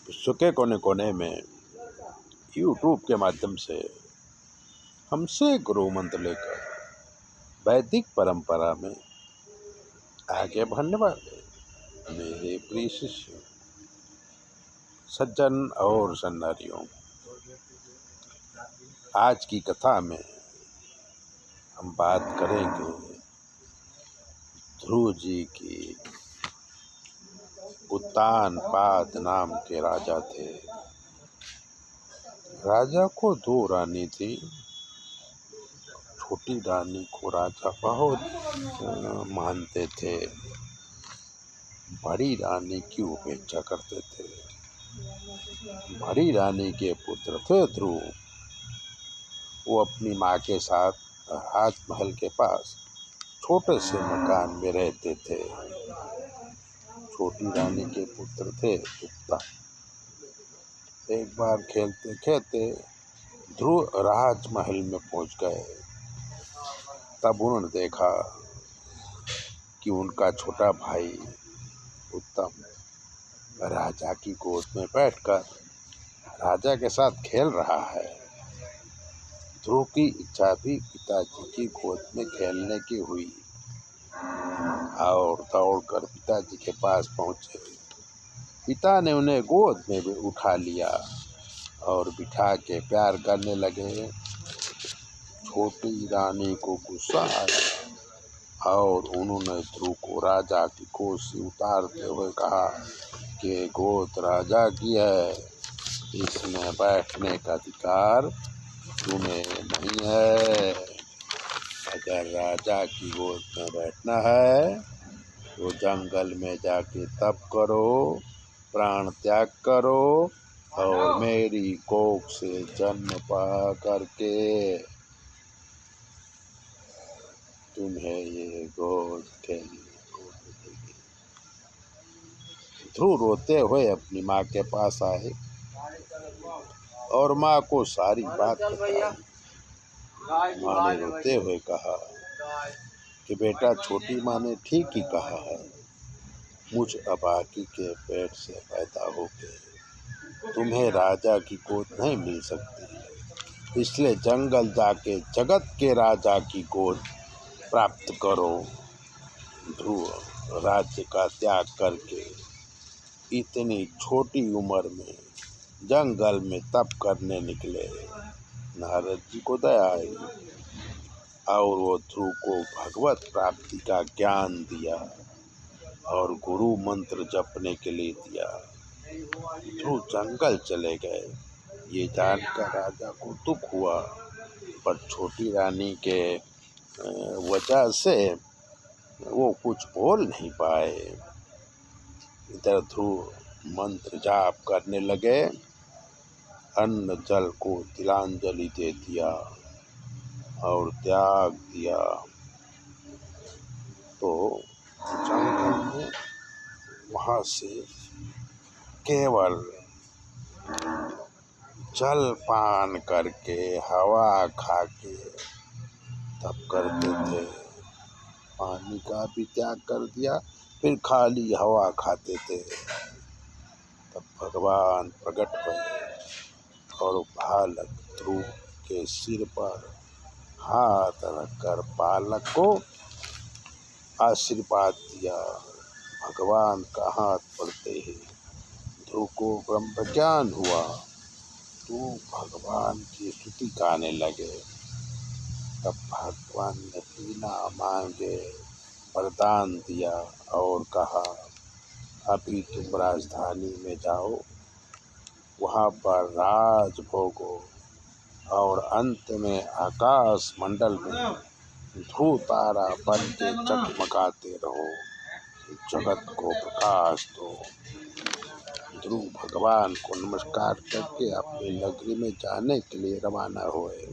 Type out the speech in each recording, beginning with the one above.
विश्व के कोने कोने में यूट्यूब के माध्यम से हमसे गुरु मंत्र लेकर वैदिक परंपरा में आगे बढ़ने वाले मेरे प्रिय शिष्य सज्जन और सन्नारियों, आज की कथा में हम बात करेंगे ध्रुव जी की। उत्तानपाद नाम के राजा थे। राजा को दो रानी थी। छोटी रानी को राजा बहुत मानते थे, बड़ी रानी की उपेक्षा करते थे। बड़ी रानी के पुत्र थे ध्रुव। वो अपनी माँ के साथ राजमहल के पास छोटे से मकान में रहते थे। छोटी रानी के पुत्र थे उत्तम। एक बार खेलते खेलते ध्रुव राजमहल में पहुंच गए। तब उन्होंने देखा कि उनका छोटा भाई उत्तम राजा की गोद में बैठकर राजा के साथ खेल रहा है। ध्रुव की इच्छा भी पिताजी की गोद में खेलने की हुई और दौड़कर पिताजी के पास पहुंचे। पिता ने उन्हें गोद में भी उठा लिया और बिठा के प्यार करने लगे। छोटी रानी को गुस्सा आया और उन्होंने ध्रुव को राजा की गोद से उतारते हुए कहा कि गोद राजा की है, इसमें बैठने का अधिकार तुम्हें नहीं है। अगर राजा की गोद में बैठना है तो जंगल में जाके तप करो, प्राण त्याग करो और मेरी कोख से जन्म पा करके तुम्हें ये गोद खेलने को मिलेगी। ध्रुव रोते हुए अपनी माँ के पास आए और माँ को सारी बात बताई। माँ ने रोते हुए कहा कि बेटा, छोटी माँ ने ठीक ही कहा है। मुझ अभागी के पेट से पैदा होके तुम्हें राजा की गोद नहीं मिल सकती, इसलिए जंगल जाके जगत के राजा की गोद प्राप्त करो। ध्रुव राज्य का त्याग करके इतनी छोटी उम्र में जंगल में तप करने निकले। नारद जी को दया आई और वो ध्रुव को भगवत प्राप्ति का ज्ञान दिया और गुरु मंत्र जपने के लिए दिया। ध्रुव जंगल चले गए। ये जानकर राजा को दुख हुआ, पर छोटी रानी के वजह से वो कुछ बोल नहीं पाए। इधर ध्रुव मंत्र जाप करने लगे, अन्न जल को तिलांजलि दे दिया और त्याग दिया। तो जंगल में वहाँ से केवल जल पान करके, हवा खा के तप करते थे। पानी का भी त्याग कर दिया, फिर खाली हवा खाते थे। तब भगवान प्रकट हुए और बालक ध्रुव के सिर पर हाथ रखकर बालक को आशीर्वाद दिया। भगवान का हाथ पड़ते ही ध्रुव को ब्रह्म ज्ञान हुआ। तो भगवान की स्तुति गाने लगे। तब भगवान ने बिना मांगे वरदान दिया और कहा, अभी तुम राजधानी में जाओ, वहाँ पर राज भोगो और अंत में आकाश मंडल में ध्रुव तारा बन के चमकाते रहो, जगत को प्रकाश दो। ध्रुव भगवान को नमस्कार करके अपनी नगरी में जाने के लिए रवाना हुए।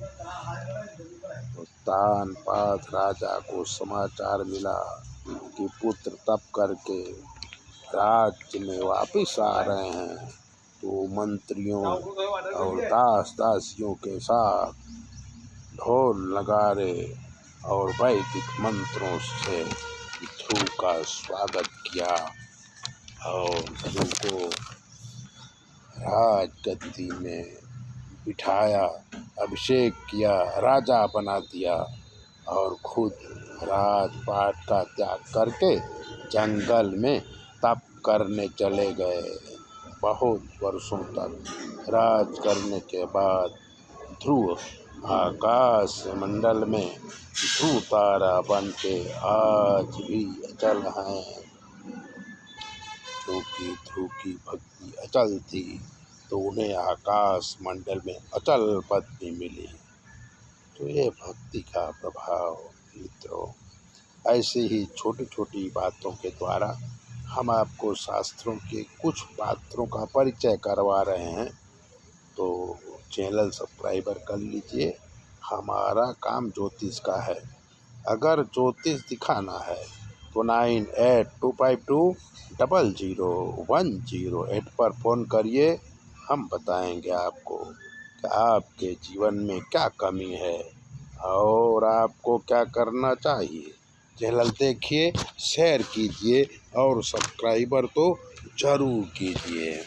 उत्तानपाद राजा को समाचार मिला कि पुत्र तप करके राज्य में वापिस आ रहे हैं। तो मंत्रियों और दास दासियों के साथ ढोल नगारे और वैदिक मंत्रों से ध्रुव का स्वागत किया और ध्रुव को राजगद्दी में बिठाया, अभिषेक किया, राजा बना दिया और खुद राजपाट का त्याग करके जंगल में तप करने चले गए। बहुत वर्षों तक राज करने के बाद ध्रुव आकाश मंडल में ध्रुव तारा बन के आज भी अचल हैं। क्योंकि ध्रुव की भक्ति अचल थी तो उन्हें आकाश मंडल में अचल पदवी मिली। तो ये भक्ति का प्रभाव मित्रों। ऐसे ही छोटी छोटी बातों के द्वारा हम आपको शास्त्रों के कुछ पात्रों का परिचय करवा रहे हैं, तो चैनल सब्सक्राइबर कर लीजिए। हमारा काम ज्योतिष का है। अगर ज्योतिष दिखाना है तो 9825200108 पर फ़ोन करिए। हम बताएंगे आपको कि आपके जीवन में क्या कमी है और आपको क्या करना चाहिए। चैनल देखिए, शेयर कीजिए और सब्सक्राइबर तो ज़रूर कीजिए।